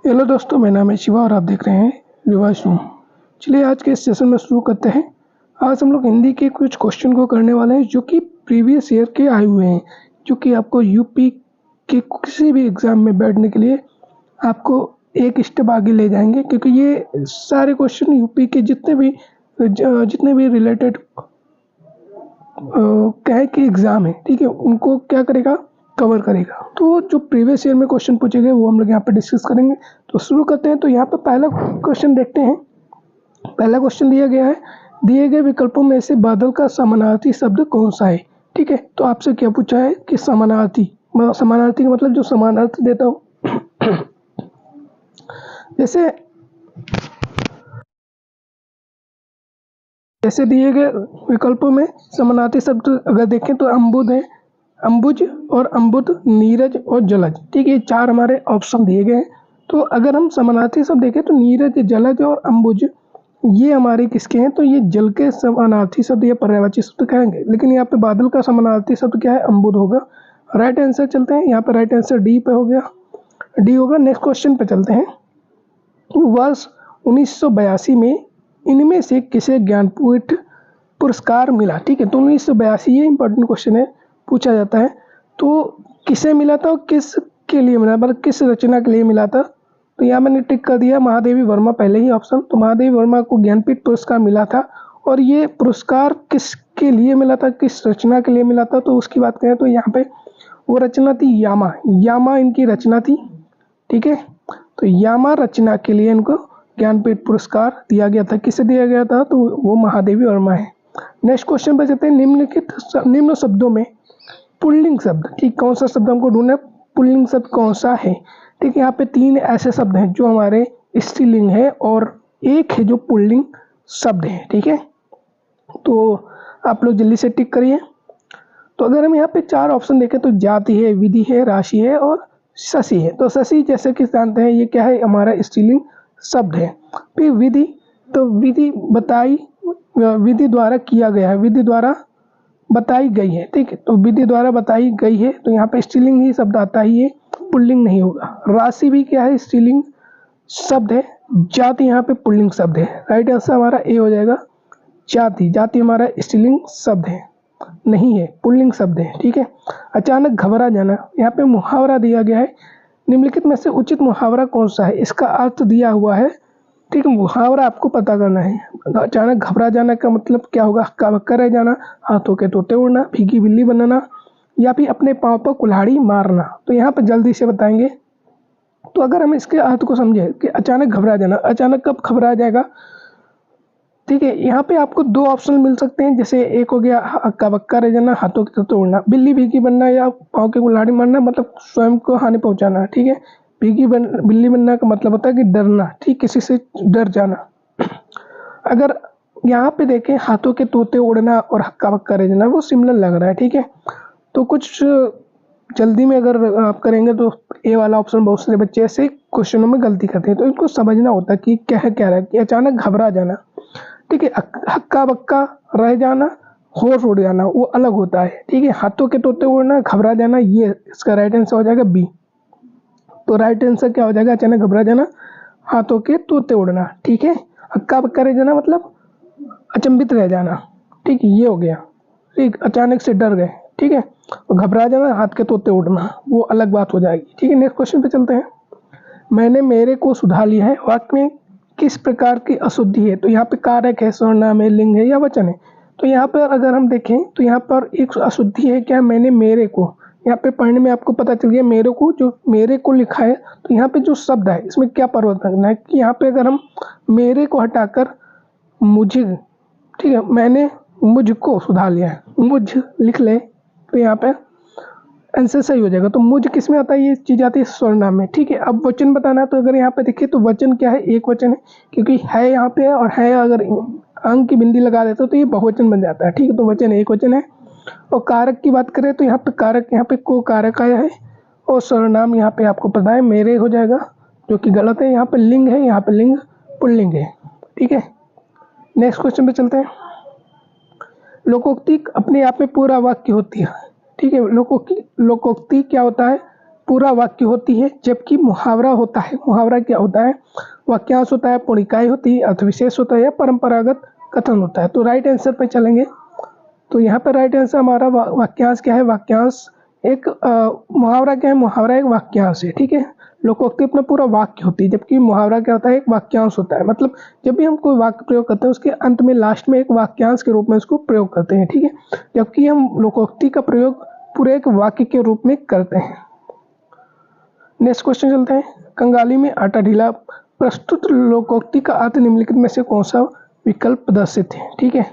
Hello दोस्तों, मेरा नाम है शिवा और आप देख रहे हैं रिवाइज रूम। चलिए आज के इस सेशन में शुरू करते हैं। आज हम लोग हिंदी के कुछ क्वेश्चन को करने वाले हैं जो कि प्रीवियस ईयर के आए हुए हैं, जो कि आपको यूपी के किसी भी एग्ज़ाम में बैठने के लिए आपको एक स्टेप आगे ले जाएंगे, क्योंकि ये सारे क्वेश्चन यूपी के जितने भी रिलेटेड कहे कि एग्ज़ाम है, ठीक है, उनको क्या करेगा, कवर करेगा। तो जो प्रीवियस ईयर में क्वेश्चन पूछे गए वो हम लोग यहाँ पे डिस्कस करेंगे। तो शुरू करते हैं। तो यहाँ पे पहला क्वेश्चन देखते हैं। पहला क्वेश्चन दिया गया है, दिए गए विकल्पों में से बादल का समानार्थी शब्द कौन सा है। ठीक है, तो आपसे क्या पूछा है कि समानार्थी का मतलब जो समानार्थी देता हो। जैसे दिए गए विकल्पों में समानार्थी शब्द अगर देखें तो अम्बुद है, अम्बुज और अम्बुद, नीरज और जलज। ठीक है, ये चार हमारे ऑप्शन दिए गए हैं। तो अगर हम समानार्थी शब्द देखें तो नीरज, जलज और अम्बुज ये हमारे किसके हैं, तो ये जल के समानार्थी शब्द या पर्यायवाची शब्द कहेंगे। लेकिन यहाँ पे बादल का समानार्थी शब्द क्या है, अम्बुद होगा। राइट आंसर चलते हैं, यहाँ पे राइट आंसर डी पे हो गया, डी होगा। नेक्स्ट क्वेश्चन पे चलते हैं। वर्ष 1982 में इनमें से किसे ज्ञानपीठ पुरस्कार मिला। ठीक है, तो 1982 ये इंपॉर्टेंट क्वेश्चन है, पूछा जाता है। तो किसे मिला था और किस के लिए मिला, मतलब किस रचना के लिए मिला था। तो यहाँ मैंने टिक कर दिया महादेवी वर्मा, पहले ही ऑप्शन। तो महादेवी वर्मा को ज्ञानपीठ पुरस्कार मिला था, और ये पुरस्कार किसके लिए मिला था, किस रचना के लिए मिला था, तो उसकी बात करें तो यहाँ पे वो रचना थी यामा इनकी रचना थी। ठीक है, तो यामा रचना के लिए इनको ज्ञानपीठ पुरस्कार दिया गया था। किसे दिया गया था, तो वो महादेवी वर्मा है। नेक्स्ट क्वेश्चन पे चलते हैं। निम्न शब्दों में पुल्लिंग शब्द, ठीक, कौन सा शब्द हमको ढूंढना है, पुल्लिंग शब्द कौन सा है। ठीक है, यहाँ पे तीन ऐसे शब्द हैं जो हमारे स्त्रीलिंग है और एक है जो पुल्लिंग शब्द है। ठीक है, तो आप लोग जल्दी से टिक करिए। तो अगर हम यहाँ पे चार ऑप्शन देखें तो जाति है, विधि है, राशि है और शशि है। तो शशि जैसे कि जानते हैं ये क्या है, हमारा स्त्रीलिंग शब्द है। फिर विधि, तो विधि द्वारा किया गया है, विधि द्वारा बताई गई है। ठीक है, तो विधि द्वारा बताई गई है, तो यहाँ पे स्त्रीलिंग ही शब्द आता है, ये पुल्लिंग नहीं होगा। राशि भी क्या है, स्त्रीलिंग शब्द है। जाति यहाँ पे पुल्लिंग शब्द है। राइट आंसर हमारा ए हो जाएगा, जाति हमारा स्त्रीलिंग शब्द है, नहीं है, पुल्लिंग शब्द है। ठीक है, अचानक घबरा जाना, यहाँ पे मुहावरा दिया गया है। निम्नलिखित में से उचित मुहावरा कौन सा है, इसका अर्थ दिया हुआ है। ठीक है, मुहावरा आपको पता करना है। अचानक घबरा जाना का मतलब क्या होगा, हक्का बक्का रह जाना, हाथों के तोते उड़ना, भीगी बिल्ली बनना, या फिर अपने पाँव पर कुल्हाड़ी मारना। तो यहाँ पर जल्दी से बताएंगे। तो अगर हम इसके अर्थ को समझे कि अचानक घबरा जाना, अचानक कब घबरा जाएगा। ठीक है, यहाँ पे आपको दो ऑप्शन मिल सकते हैं, जैसे एक हो गया हक्का बक्का रह जाना, हाथों के तोते उड़ना, बिल्ली भीगी बनना या पाँव के कुल्हाड़ी मारना, मतलब स्वयं को हानि पहुंचाना। ठीक है, बिल्ली बनना का मतलब होता है कि डरना, ठीक, किसी से डर जाना। अगर यहाँ पे देखें हाथों के तोते उड़ना और हक्का बक्का रह जाना, वो सिमिलर लग रहा है। ठीक है, तो कुछ जल्दी में अगर आप करेंगे तो ए वाला ऑप्शन, बहुत सारे बच्चे ऐसे क्वेश्चनों में गलती करते हैं। तो इनको समझना होता है कि क्या रहा है कि अचानक घबरा जाना। ठीक है, हक्का बक्का रह जाना, होश उड़ जाना, वो अलग होता है। ठीक है, हाथों के तोते उड़ना, घबरा जाना, ये इसका राइट आंसर हो जाएगा बी। तो राइट आंसर क्या हो जाएगा, अचानक घबरा जाना, हाथों के तोते उड़ना। ठीक है, हक्का बक्का रह जाना मतलब अचंभित रह जाना। ठीक, ये हो गया। ठीक, अचानक से डर गए। ठीक है, और घबरा जाना, हाथ के तोते उड़ना, वो अलग बात हो जाएगी। ठीक है, नेक्स्ट क्वेश्चन पे चलते हैं। मैंने मेरे को सुधा लिया है वाक्य में किस प्रकार की अशुद्धि है। तो यहाँ पे कारक है, सर्वनाम है, लिंग है या वचन है। तो यहाँ पर अगर हम देखें तो यहाँ पर एक अशुद्धि है, क्या, मैंने मेरे को, यहाँ पे पढ़ने में आपको पता चल गया मेरे को, जो मेरे को लिखा है। तो यहाँ पे जो शब्द है इसमें क्या परिवर्तन करना है कि यहाँ पे अगर हम मेरे को हटाकर मुझे, ठीक है, मैंने मुझको सुधा लिया है, मुझ लिख ले, तो यहाँ पे आंसर सही हो जाएगा। तो मुझ किस में आता है, ये चीज़ आती है सर्वनाम में। ठीक है, अब वचन बताना है, तो अगर यहाँ पे देखिए तो वचन क्या है, एक वचन है, क्योंकि है यहाँ पे और है अगर अंक की बिंदी लगा देते तो ये बहुवचन बन जाता है। ठीक है, तो वचन एक वचन है। और कारक की बात करें तो यहाँ पे कारक, यहाँ पे को कारक आया है, और सर्वनाम यहाँ पे आपको पता है मेरे हो जाएगा, जो कि गलत है। यहाँ पे लिंग है, यहाँ पे लिंग पुल्लिंग है। ठीक है, नेक्स्ट क्वेश्चन पे चलते हैं। लोकोक्ति अपने आप में पूरा वाक्य होती है। ठीक है, लोकोक्ति क्या होता है, पूरा वाक्य होती है, जबकि मुहावरा होता है, मुहावरा क्या होता है, वाक्यांश होता है, पूर्ण इकाई होती है, अर्थविशेष होता है या परंपरागत कथन होता है। तो राइट आंसर पे चलेंगे। तो यहाँ पर राइट आंसर हमारा वाक्यांश क्या है, वाक्यांश एक मुहावरा क्या है, मुहावरा एक वाक्यांश है, ठीक है। लोकोक्ति अपना पूरा वाक्य होती है, जबकि मुहावरा क्या होता है, एक वाक्यांश होता है। मतलब जब भी हम कोई वाक्य प्रयोग करते हैं उसके अंत में लास्ट में एक वाक्यांश के रूप में उसको प्रयोग करते हैं, ठीक है। जबकि हम लोकोक्ति का प्रयोग पूरे एक वाक्य के रूप में करते हैं। नेक्स्ट क्वेश्चन चलते हैं। कंगाली में आटा ढीला, प्रस्तुत लोकोक्ति का अर्थ निम्नलिखित में से कौन सा विकल्प प्रदर्शित है, ठीक है।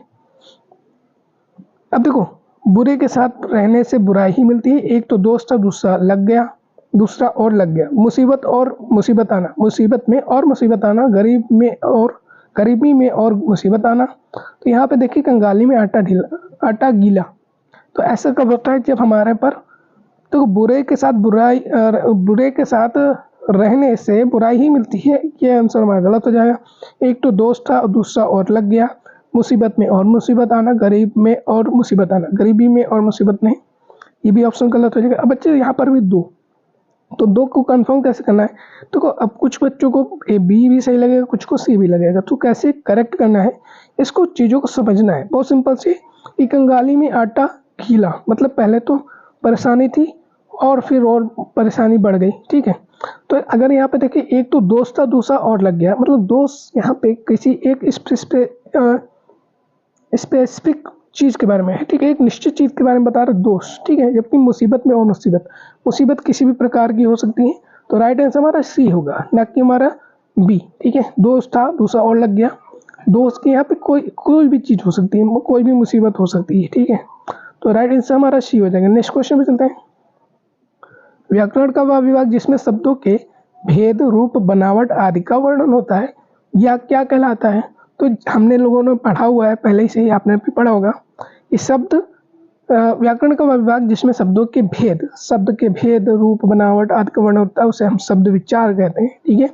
अब देखो, बुरे के साथ रहने से बुराई ही मिलती है। एक तो दोस्त था, दूसरा लग गया, दूसरा और लग गया। मुसीबत और मुसीबत आना, मुसीबत में और मुसीबत आना, गरीब में और गरीबी में और मुसीबत आना। तो यहाँ पे देखिए कंगाली में आटा ढीला, आटा गीला। तो ऐसा कब होता है, जब हमारे पर तो बुरे के साथ बुराई, बुरे के साथ रहने से बुराई ही मिलती है। ये आंसर हमारा गलत हो जाएगा। एक तो दोस्त था और दूसरा और लग गया, मुसीबत में और मुसीबत आना, गरीब में और मुसीबत आना, गरीबी में और मुसीबत नहीं, ये भी ऑप्शन गलत हो जाएगा। अब बच्चे यहाँ पर भी दो, तो दो को कंफर्म कैसे करना है। तो अब कुछ बच्चों को बी भी सही लगेगा, कुछ को सी भी लगेगा। तो कैसे करेक्ट करना है, इसको चीज़ों को समझना है। बहुत सिंपल से, कि कंगाली में आटा गीला, मतलब पहले तो परेशानी थी और फिर और परेशानी बढ़ गई, ठीक है। तो अगर यहाँ पे देखिए, एक तो दोस्त था, दूसरा और लग गया, मतलब दोस्त यहाँ पे किसी एक स्पेसिफिक चीज़ के बारे में है, ठीक है, एक निश्चित चीज़ के बारे में बता रहा दोस्त, ठीक है। जबकि मुसीबत में और मुसीबत, मुसीबत किसी भी प्रकार की हो सकती है। तो राइट आंसर हमारा सी होगा, ना कि हमारा बी, ठीक है। दोस्त था, दूसरा और लग गया, दोस्त के यहाँ पे कोई भी चीज़ हो सकती है, कोई भी मुसीबत हो सकती है, ठीक है। तो राइट आंसर हमारा सी हो जाएगा। नेक्स्ट क्वेश्चन पे चलते हैं। व्याकरण का वह विभाग जिसमें शब्दों के भेद, रूप, बनावट आदि का वर्णन होता है, या क्या कहलाता है। तो हमने लोगों ने पढ़ा हुआ है पहले से ही, आपने भी पढ़ा होगा। इस शब्द व्याकरण का वह विभाग जिसमें शब्दों के भेद, शब्द के भेद, रूप, बनावट आदि का वर्णन होता है, उसे हम शब्द विचार कहते हैं, ठीक है।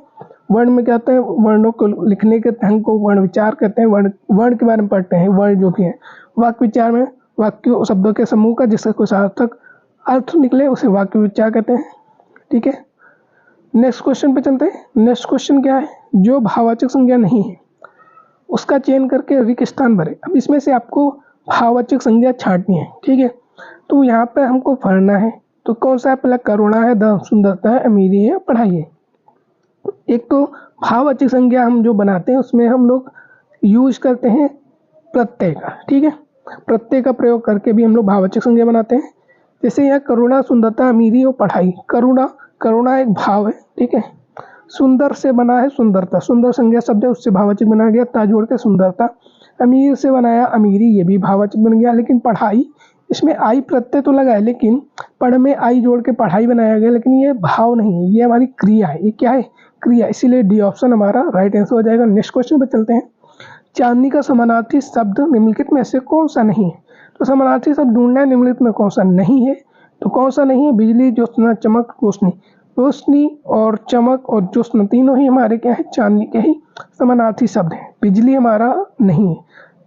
वर्ण में क्या होता है, वर्णों को लिखने के ढंग को वर्ण विचार कहते हैं। वर्ण के बारे में पढ़ते हैं, वर्ण जो भी है। वाक्य विचार में वाक्यों शब्दों के समूह का जिसका कोई सार्थक अर्थ निकले उसे वाक्य विचार कहते हैं, ठीक है। नेक्स्ट क्वेश्चन पे चलते हैं। नेक्स्ट क्वेश्चन क्या है, जो भाववाचक संज्ञा नहीं है उसका चयन करके रिक्त स्थान भरे। अब इसमें से आपको भाववाचक संज्ञा छांटनी है, ठीक है। तो यहाँ पे हमको पढ़ना है, तो कौन सा है, पहला करुणा है, धन, सुंदरता है, अमीरी है, पढ़ाई है। एक तो भाववाचक संज्ञा हम जो बनाते हैं उसमें हम लोग यूज करते हैं प्रत्यय का, ठीक है। प्रत्यय का प्रयोग करके भी हम लोग भाववाचक संज्ञा बनाते हैं। जैसे यहाँ करुणा, सुंदरता, अमीरी और पढ़ाई। करुणा एक भाव है, ठीक है। सुंदर से बना है सुंदरता, सुंदर संज्ञा शब्द है, उससे भाववाचक बनाया गया, ता जोड़ के सुंदरता। अमीर से बनाया अमीरी, ये भी भाववाचक बन गया। लेकिन पढ़ाई, इसमें आई प्रत्यय तो लगा है, लेकिन पढ़ में आई जोड़ के पढ़ाई बनाया गया, लेकिन ये भाव नहीं है, ये हमारी क्रिया है। ये क्या है, क्रिया, इसीलिए डी ऑप्शन हमारा राइट आंसर हो जाएगा। नेक्स्ट क्वेश्चन पर चलते हैं। चांदनी का समानार्थी शब्द निम्नलिखित में से कौन सा नहीं है। तो समानार्थी शब्द ढूंढना है, निम्नलिखित में कौन सा नहीं है। तो कौन सा नहीं है, बिजली, ज्योत्सना, चमक, रोशनी। रोशनी और चमक और ज्योत्सना तीनों ही हमारे क्या है, चांदनी के ही समानार्थी शब्द हैं। बिजली हमारा नहीं है,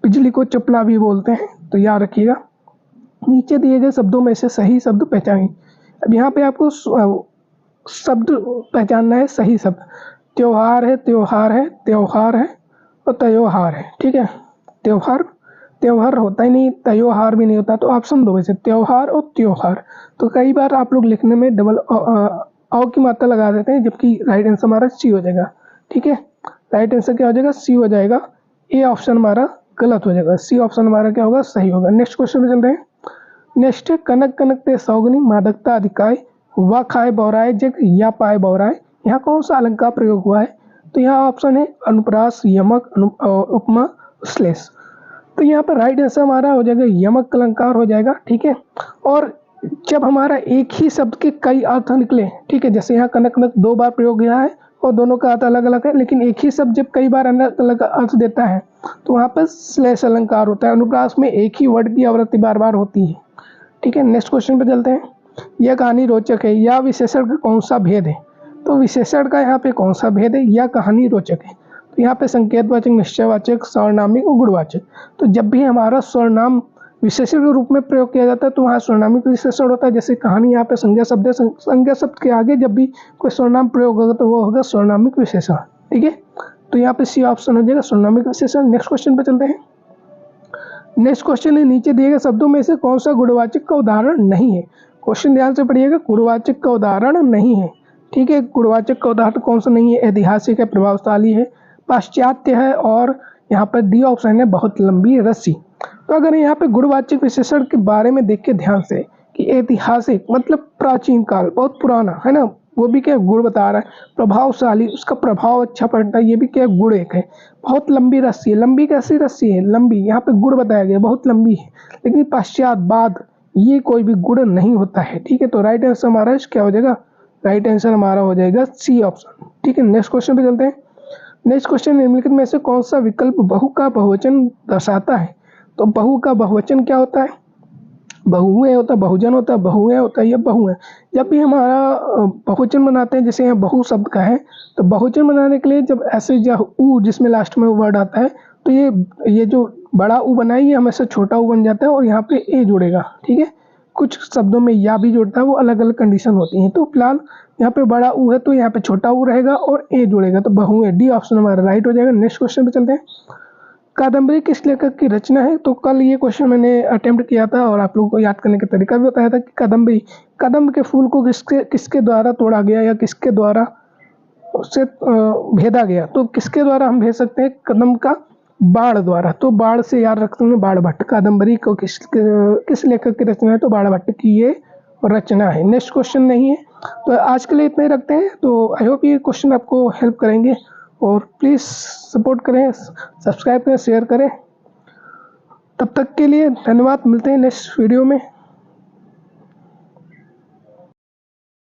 बिजली को चपला भी बोलते हैं, तो याद रखिएगा। नीचे दिए गए शब्दों में से सही शब्द पहचानें। अब यहाँ पे आपको शब्द पहचानना है, सही शब्द। त्योहार है, त्योहार है, त्योहार है और त्योहार है, ठीक है। त्योहार होता ही नहीं, त्योहार भी नहीं होता। तो ऑप्शन दो वैसे, त्योहार और त्योहार। तो कई बार आप लोग लिखने में डबल औ की मात्रा लगा देते हैं, जबकि राइट आंसर हमारा सी हो जाएगा, ठीक है। राइट आंसर क्या हो जाएगा, सी हो जाएगा। ए ऑप्शन हमारा गलत हो जाएगा, सी ऑप्शन हमारा क्या होगा, सही होगा। नेक्स्ट क्वेश्चन में चलते हैं। नेक्स्ट है, कनक कनक ते सौगनी, मादकता अधिकाय, व खाए बौराए जग, या पाए बौराए। यहाँ कौन सा अलंकार प्रयोग हुआ है। तो यहाँ ऑप्शन है अनुप्रास, यमक, उपमा, श्लेष। तो यहाँ पर राइट आंसर हमारा हो जाएगा यमक अलंकार हो जाएगा, ठीक है। और जब हमारा एक ही शब्द के कई अर्थ निकले, ठीक है, जैसे यहाँ कनक कनक दो बार प्रयोग किया है और दोनों का अर्थ अलग अलग है, लेकिन एक ही शब्द जब कई बार अलग अलग अर्थ देता है तो वहाँ पर श्लेष अलंकार होता है। अनुप्रास में एक ही वर्ड की आवृत्ति बार बार होती है, ठीक है। नेक्स्ट क्वेश्चन पे चलते हैं। यह कहानी रोचक है, या विशेषण का कौन सा भेद है। तो विशेषण का यहाँ पे कौन सा भेद है, या कहानी रोचक है। तो यहाँ पे संकेतवाचक, निश्चयवाचक, सर्वनामिक और गुणवाचक। तो जब भी हमारा सर्वनाम विशेषण के रूप में प्रयोग किया जाता है तो वहाँ सर्वनामिक विशेषण होता है। जैसे कहानी यहाँ पे संज्ञा शब्द है, संज्ञा शब्द के आगे जब भी कोई सर्वनाम प्रयोग होगा तो वो होगा सर्वनामिक विशेषण। ठीक है, तो यहाँ पे सी ऑप्शन हो जाएगा सर्वनामिक विशेषण। नेक्स्ट क्वेश्चन पे चलते हैं। नेक्स्ट क्वेश्चन है नीचे दिए गए शब्दों में से कौन सा गुणवाचक का उदाहरण नहीं है। क्वेश्चन ध्यान से पढ़िएगा, गुणवाचक का उदाहरण नहीं है। ठीक है, गुणवाचक का उदाहरण कौन सा नहीं है? ऐतिहासिक है, प्रभावशाली है, पाश्चात्य है, और यहाँ पर डी ऑप्शन है बहुत लंबी रस्सी। तो अगर यहाँ पे गुणवाचक विशेषण के बारे में देख के ध्यान से कि ऐतिहासिक मतलब प्राचीन काल, बहुत पुराना है ना, वो भी क्या गुण बता रहा है। प्रभावशाली, उसका प्रभाव अच्छा पड़ता है, ये भी क्या गुण एक है। बहुत लंबी रस्सी है, लंबी कैसी रस्सी है? लंबी, यहाँ पे गुण बताया गया बहुत लंबी है। लेकिन पश्चात, बाद, ये कोई भी गुण नहीं होता है। ठीक है, तो राइट आंसर हमारा क्या हो जाएगा? राइट आंसर हमारा हो जाएगा सी ऑप्शन। ठीक है, नेक्स्ट क्वेश्चन पे चलते हैं। नेक्स्ट क्वेश्चन, निम्नलिखित में से कौन सा विकल्प बहु का बहुवचन दर्शाता है? तो बहु का बहुवचन क्या होता है? बहुएं होता है, बहुजन होता है, बहुएं होता है, या बहुएं। जब भी हमारा बहुवचन बनाते हैं, जैसे यहाँ बहु शब्द का है, तो बहुवचन बनाने के लिए जब ऐसे उ जिसमें लास्ट में वर्ड आता है, तो ये जो बड़ा उ बना है ये हमेशा छोटा उ बन जाता है और यहाँ पे ए जुड़ेगा। ठीक है, कुछ शब्दों में या भी जुड़ता है, वो अलग अलग कंडीशन होती है। तो फिलहाल यहाँ पे बड़ा उ है तो यहाँ पे छोटा उ रहेगा और ए जुड़ेगा, तो बहुएं, डी ऑप्शन हमारा राइट हो जाएगा। नेक्स्ट क्वेश्चन पे चलते हैं। कादम्बरी किस लेखक की रचना है? तो कल ये क्वेश्चन मैंने अटेम्प्ट किया था और आप लोगों को याद करने का तरीका भी बताया था कि कादम्बरी, कदम्ब के फूल को किसके द्वारा तोड़ा गया या किसके द्वारा उससे भेदा गया? तो किसके द्वारा हम भेज सकते हैं? कदम्ब का बाण द्वारा। तो बाण से याद रखते हैं, बाण भट्ट। कादम्बरी को किस लेखक की रचना है? तो बाण भट्ट की ये रचना है। नेक्स्ट क्वेश्चन नहीं है, तो आज के लिए इतना ही रखते हैं। तो आई होप ये क्वेश्चन आपको हेल्प करेंगे और प्लीज़ सपोर्ट करें, सब्सक्राइब करें, शेयर करें। तब तक के लिए धन्यवाद, मिलते हैं नेक्स्ट वीडियो में।